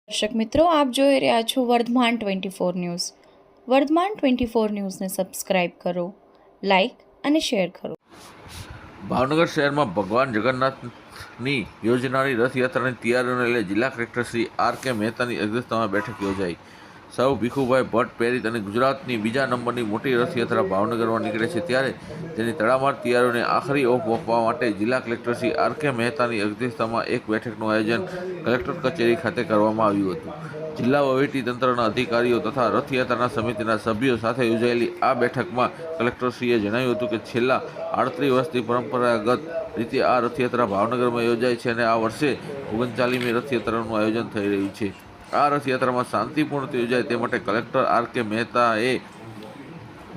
દર્શક મિત્રો, આપ જોઈ રહ્યા છો વર્ધમાન 24 ન્યૂઝ. વર્ધમાન 24 ન્યૂઝને સબસ્ક્રાઇબ કરો, લાઇક અને શેર કરો. ભાવનગર શહેરમાં ભગવાન જગન્નાથની યોજનારી રથયાત્રાની તૈયારીઓને લઈ જિલ્લા કલેક્ટર શ્રી આર.કે. મહેતાની અધ્યક્ષતામાં બેઠક યોજાઈ. સૌ ભીખુભાઈ ભટ્ટ પ્રેરિત અને ગુજરાતની બીજા નંબરની મોટી રથયાત્રા ભાવનગરમાં નીકળે છે, ત્યારે તેની તડામાર તૈયારીઓને આખરી ઓપ આપવા માટે જિલ્લા કલેક્ટર શ્રી આર.કે. મહેતાની અધ્યક્ષતામાં એક બેઠકનું આયોજન કલેક્ટર કચેરી ખાતે કરવામાં આવ્યું હતું. જિલ્લા વહીવટીતંત્રના અધિકારીઓ તથા રથયાત્રાના સમિતિના સભ્યો સાથે યોજાયેલી આ બેઠકમાં કલેક્ટરશ્રીએ જણાવ્યું હતું કે છેલ્લા 38 વર્ષથી પરંપરાગત રીતે આ રથયાત્રા ભાવનગરમાં યોજાય છે અને આ વર્ષે 39મી રથયાત્રાનું આયોજન થઈ રહ્યું છે. આ રથયાત્રામાં શાંતિપૂર્ણ યોજાય તે માટે કલેક્ટર આર.કે. મહેતાએ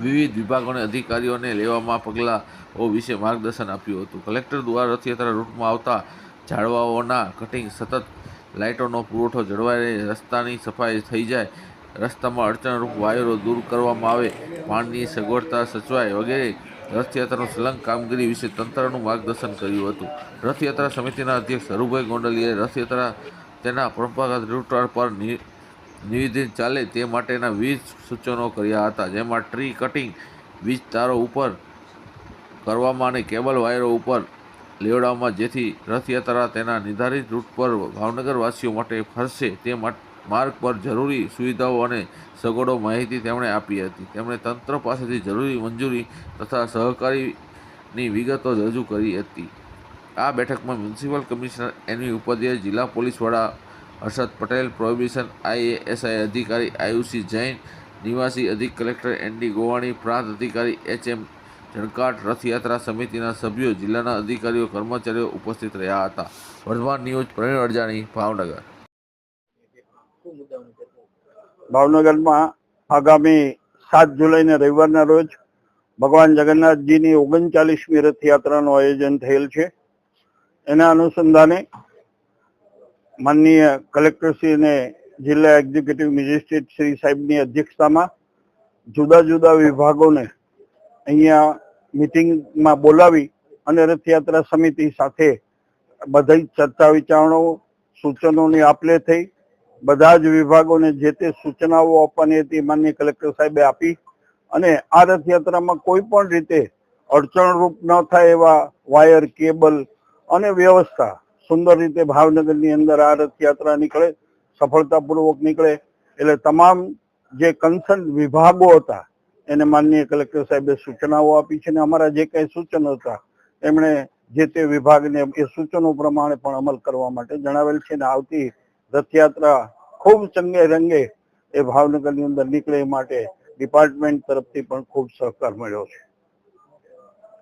વિવિધ વિભાગોના અધિકારીઓને લેવામાં પગલાઓ વિશે માર્ગદર્શન આપ્યું હતું. કલેક્ટર દ્વારા રથયાત્રા રૂટમાં આવતા ઝાડવાઓના કટિંગ, સતત લાઇટોનો પુરવઠો જળવાઈ રહે, રસ્તાની સફાઈ થઈ જાય, રસ્તામાં અડચણરૂપ વાયરો દૂર કરવામાં આવે, પાણીની સગવડતા સચવાય વગેરે રથયાત્રાનું સલંગ કામગીરી વિશે તંત્રનું માર્ગદર્શન કર્યું હતું. રથયાત્રા સમિતિના અધ્યક્ષ હરુભાઈ ગોંડલીએ રથયાત્રા તેના પરંપરાગત રૂટ પર નિર્વિઘ્ને ચાલે તે માટેના વિવિધ સૂચનો કર્યા હતા, જેમાં ટ્રી કટિંગ, વીજ તારો ઉપર કરવામાં અને કેબલ વાયરો ઉપર લેવડાવવામાં, જેથી રથયાત્રા તેના નિર્ધારિત રૂટ પર ભાવનગરવાસીઓ માટે ફરશે તે માર્ગ પર જરૂરી સુવિધાઓ અને સગવડો માહિતી તેમણે આપી હતી. તેમણે તંત્ર પાસેથી જરૂરી મંજૂરી તથા સહકારીની વિગતો રજૂ કરી હતી. આ બેઠકમાં મ્યુનિસિપલ કમિશનર એન.વી. ઉપાધ્યાય, જિલ્લા પોલીસ વડા હર્ષદ પટેલ, પ્રોહિબિશન આઈએએસઆઈ અધિકારી આયુષી જૈન, નિવાસી અધિક કલેક્ટર એન.ડી. ગોવાણી, પ્રાંત અધિકારી એચ.એમ. જણકાટ, રથયાત્રા સમિતિના સભ્યો, જિલ્લાના અધિકારીઓ, કર્મચારીઓ ઉપસ્થિત રહ્યા હતા. વર્ધમાન ન્યૂઝ, પ્રવીણ અડજાણી, ભાવનગર. ભાવનગરમાં આગામી 7 જુલાઈને રવિવારના રોજ ભગવાન જગન્નાથજીની 39મી રથયાત્રાનું આયોજન થયેલ છે. એના અનુસંધાને માનનીય કલેક્ટરશ્રી અને જિલ્લા એક્ઝિક્યુટિવ મેજિસ્ટ્રેટ શ્રી સાહેબની અધ્યક્ષતામાં જુદા જુદા વિભાગોને અહીંયા મિટિંગમાં બોલાવી અને રથયાત્રા સમિતિ સાથે બધી ચર્ચા વિચારણાઓ, સૂચનોની આપ-લે થઈ. બધા જ વિભાગોને જે તે સૂચનાઓ આપવાની હતી માનનીય કલેક્ટર સાહેબે આપી અને આ રથયાત્રામાં કોઈ પણ રીતે અડચણરૂપ ન થાય એવા વાયર, કેબલ અને વ્યવસ્થા સુંદર રીતે ભાવનગરની અંદર આ રથયાત્રા નીકળે, સફળતાપૂર્વક નીકળે, એટલે તમામ જે કન્સર્ન વિભાગો હતા એને માનનીય કલેક્ટર સાહેબે સૂચનાઓ આપી છે અને અમારા જે કંઈ સૂચનો હતા એમણે જે તે વિભાગને એ સૂચનો પ્રમાણે પણ અમલ કરવા માટે જણાવેલ છે અને આવતી રથયાત્રા ખૂબ ચંગે રંગે એ ભાવનગરની અંદર નીકળે એ માટે ડિપાર્ટમેન્ટ તરફથી પણ ખૂબ સહકાર મળ્યો છે.